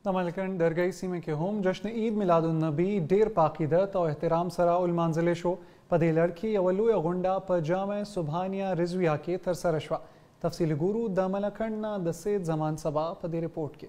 د ملکنډ درګۍ سیمه کې هم جشن عید میلادالنبي ډیر په عقیدت او احترام سره ولمانځلی شو. په دې لړ کې یوه لویه غونډه په جامع سبحانیه رضویه کې ترسره شوه. تفصیل ګورو د ملکنډ نه د سید زمان سبا په دې رپورټ کې.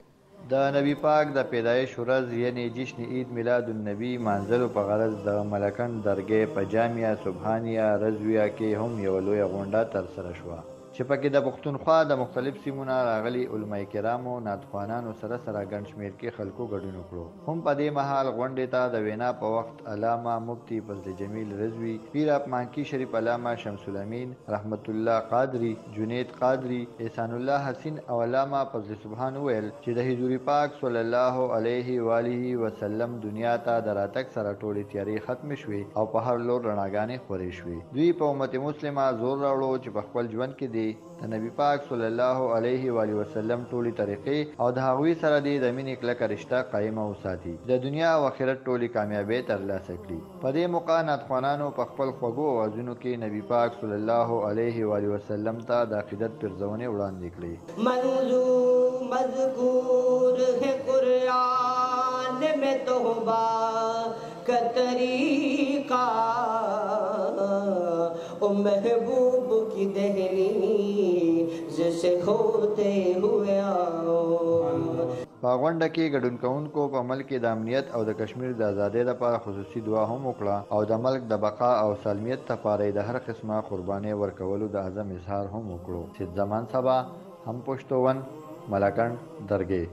د نبی پاک د پیدایش ورځ یعنی جشن عید میلاد النبي مانځلو په غرض د ملکنډ درګۍ په جامع سبحانیه رضویه کې هم یوه لویه غونډه ترسره شوه چې پکې د پښتونخوا د مختلف سیمونه راغلي علما کرامو نعتخوانانو سره ګڼ شمېر کې خلکو ګډون وکړو. هم په دې مهال غونډې ته د وینا په وخت علامه مفتي فضل جمیل رضوي، پیر اپ مانکی شریف علامه شمس الامین، رحمت الله قادری، جنید قادری، احسان الله حسین او علامه فضل سبحان ویل چې د حضور پاک صلی الله علیه و آله وسلم دنیا ته د راتګ سره ټولې تیارې ختم شوې او په هر لور رڼاګانې خورې شوې. دوی په امت مسلمه زور راوړو چې په خپل ژوند کې د نبی پاک صلی الله علیه و آله وسلم ټولې طریقې او د هغوی سره د مینې کلکه رشته قایمه وساتي، د دنیا او آخرت ټولې کامیابۍ ترلاسه کړي. په دې موقع نعتخوانانو په خپل خوږو اوازونو کې نبی پاک صلی الله علیه و آله وسلم ته د عقیدت پرزونې وړاندې کړې. منظور مذکور ہے قرآن میں توبہ کا طریقہ او محبوب کی دہلیز سے ہوتے ہوئے په غونډه کې ګډون کوونکو په ملک کې د امنیت او د کشمیر د ازادۍ لپاره خصوصي دعا هم وکړه او د ملک د بقا او سالمیت لپاره د هر قسمه قربانۍ ورکولو د عزم اظهار هم وکړو. سید زمان سبا هم پښتون ملکنډ درګۍ.